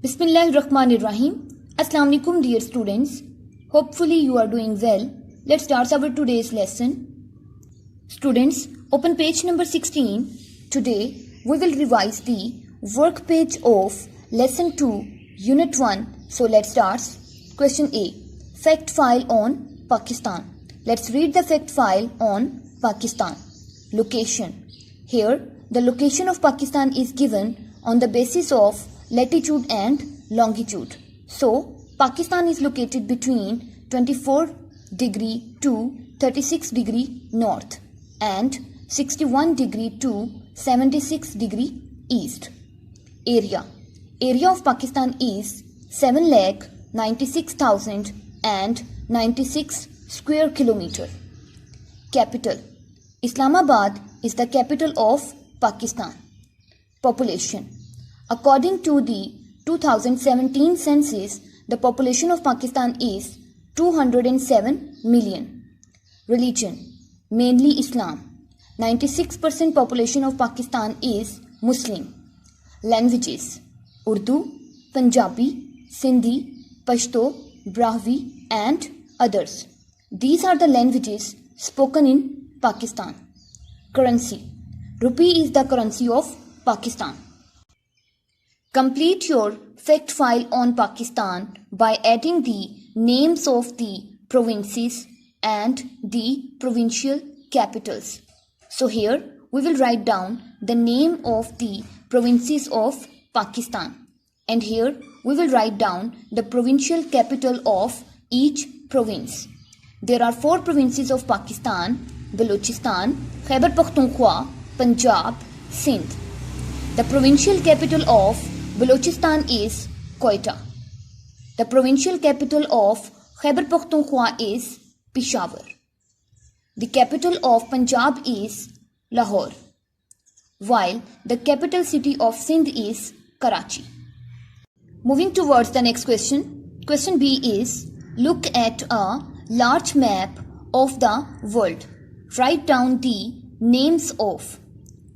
Bismillahirrahmanirrahim. Assalamu alaikum dear students. Hopefully you are doing well. Let's start our today's lesson. Students, open page number 16. Today we will revise the work page of lesson 2 unit 1. So let's start. Question A. Fact file on Pakistan. Let's read the fact file on Pakistan. Location. Here the location of Pakistan is given on the basis of latitude and longitude. So, Pakistan is located between 24 degree to 36 degree north and 61 degree to 76 degree east. Area. Area of Pakistan is 7,96,096 square kilometer. Capital. Islamabad is the capital of Pakistan. Population. According to the 2017 census, the population of Pakistan is 207 million. Religion. Mainly Islam. 96% population of Pakistan is Muslim. Languages. Urdu, Punjabi, Sindhi, Pashto, Brahvi and others. These are the languages spoken in Pakistan. Currency. Rupee is the currency of Pakistan. Complete your fact file on Pakistan by adding the names of the provinces and the provincial capitals. So here we will write down the name of the provinces of Pakistan, and here we will write down the provincial capital of each province. There are 4 provinces of Pakistan: Balochistan, Khyber Pakhtunkhwa, Punjab, Sindh. The provincial capital of Balochistan is Quetta. The provincial capital of Khyber Pakhtunkhwa is Peshawar. The capital of Punjab is Lahore, while the capital city of Sindh is Karachi. Moving towards the next question. Question B is, look at a large map of the world. Write down the names of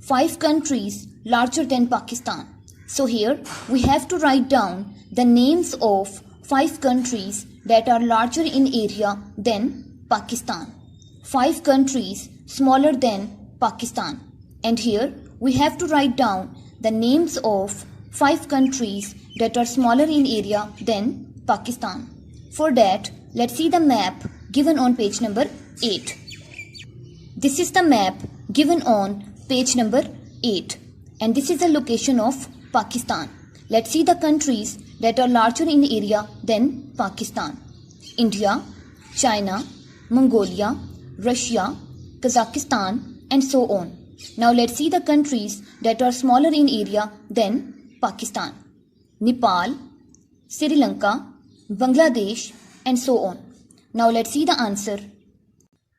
5 countries larger than Pakistan. So here we have to write down the names of 5 countries that are larger in area than Pakistan. 5 countries smaller than Pakistan. And here we have to write down the names of 5 countries that are smaller in area than Pakistan. For that, let's see the map given on page number 8. This is the map given on page number 8. And this is the location of Pakistan. Let's see the countries that are larger in area than Pakistan: India, China, Mongolia, Russia, Kazakhstan, and so on. Now let's see the countries that are smaller in area than Pakistan: Nepal, Sri Lanka, Bangladesh, and so on. Now let's see the answer.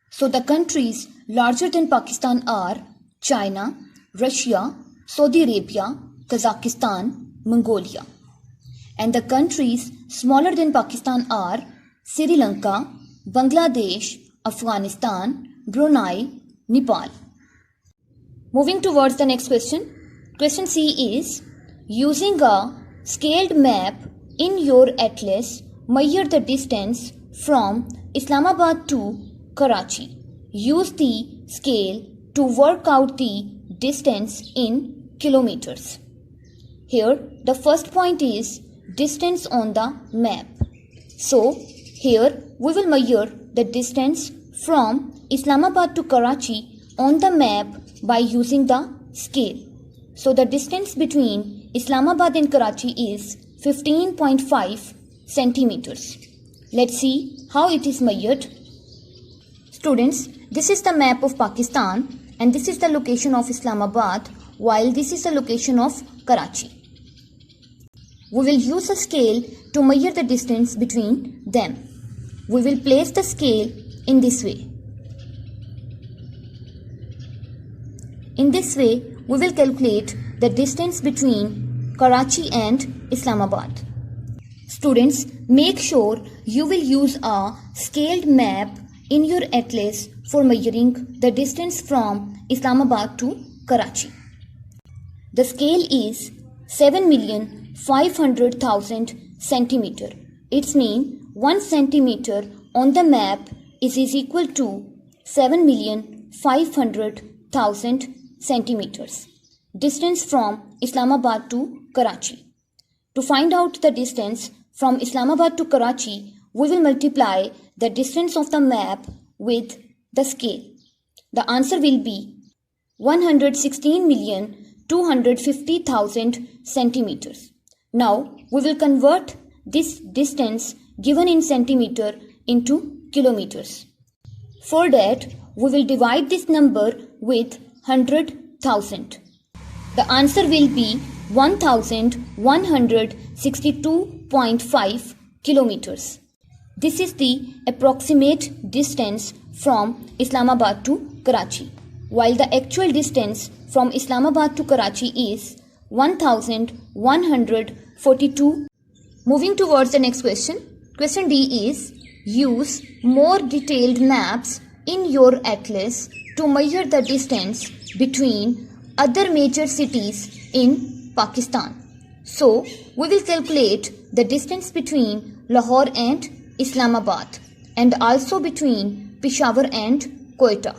So the countries larger than Pakistan are China, Russia, Saudi Arabia, Kazakhstan, Mongolia. And the countries smaller than Pakistan are Sri Lanka, Bangladesh, Afghanistan, Brunei, Nepal. Moving towards the next question. Question C is, using a scaled map in your atlas, measure the distance from Islamabad to Karachi. Use the scale to work out the distance in kilometers. Here the first point is distance on the map. So here we will measure the distance from Islamabad to Karachi on the map by using the scale. So the distance between Islamabad and Karachi is 15.5 centimeters. Let's see how it is measured. Students, this is the map of Pakistan and this is the location of Islamabad, while this is the location of Karachi. We will use a scale to measure the distance between them. We will place the scale in this way. In this way, we will calculate the distance between Karachi and Islamabad. Students, make sure you will use a scaled map in your atlas for measuring the distance from Islamabad to Karachi. The scale is 7,200,000 500,000 centimeter. It's mean 1 centimeter on the map is equal to 7,500,000 centimeters. Distance from Islamabad to Karachi. To find out the distance from Islamabad to Karachi, we will multiply the distance of the map with the scale. The answer will be 116,250,000 centimeters. Now we will convert this distance given in centimeter into kilometers. For that, we will divide this number with 100,000. The answer will be 1,162.5 kilometers. This is the approximate distance from Islamabad to Karachi, while the actual distance from Islamabad to Karachi is 1,142. Moving towards the next question. Question D is, use more detailed maps in your atlas to measure the distance between other major cities in Pakistan. So, we will calculate the distance between Lahore and Islamabad and also between Peshawar and Quetta.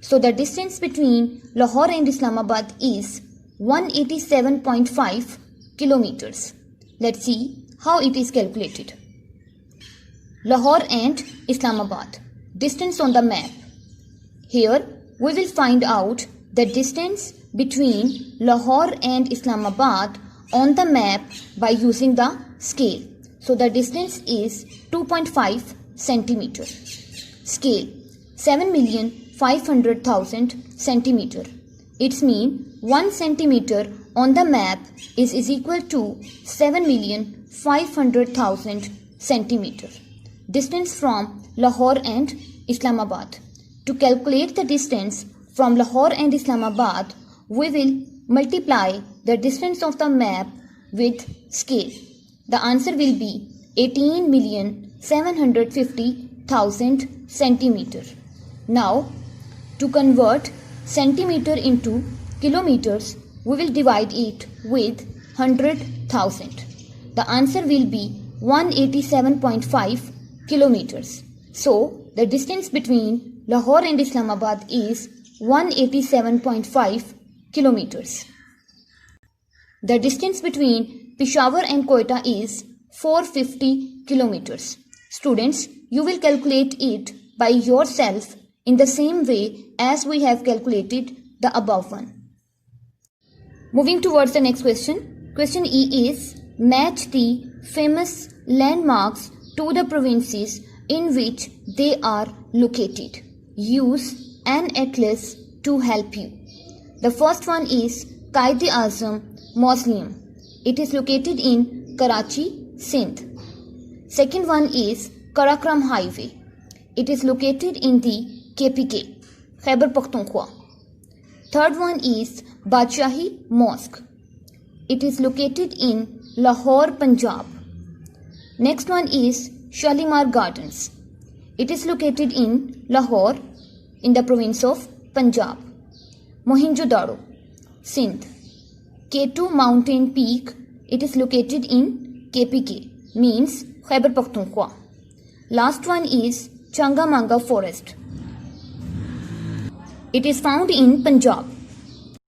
So, the distance between Lahore and Islamabad is 187.5 kilometers. Let's see how it is calculated. Lahore and Islamabad. Distance on the map. Here we will find out the distance between Lahore and Islamabad on the map by using the scale. So the distance is 2.5 centimeter. Scale 7,500,000 centimeter. It's mean 1 centimeter on the map is equal to 7,500,000 centimeter. Distance from Lahore and Islamabad. To calculate the distance from Lahore and Islamabad, we will multiply the distance of the map with scale. The answer will be 18,750,000 centimeter. Now, to convert centimeter into kilometers, we will divide it with 100,000. The answer will be 187.5 kilometers. So, the distance between Lahore and Islamabad is 187.5 kilometers. The distance between Peshawar and Quetta is 450 kilometers. Students, you will calculate it by yourself in the same way as we have calculated the above one. Moving towards the next question. Question E is, match the famous landmarks to the provinces in which they are located. Use an atlas to help you. The first one is Quaid-e-Azam Mausoleum. It is located in Karachi, Sindh. Second one is Karakoram Highway. It is located in the KPK, Khyber Pakhtunkhwa. Third one is Badshahi Mosque. It is located in Lahore, Punjab. Next one is Shalimar Gardens. It is located in Lahore in the province of Punjab. Mohenjo-daro, Sindh. K2 Mountain Peak. It is located in KPK, means Khyber Pakhtunkhwa. Last one is Changamanga Forest. It is found in Punjab.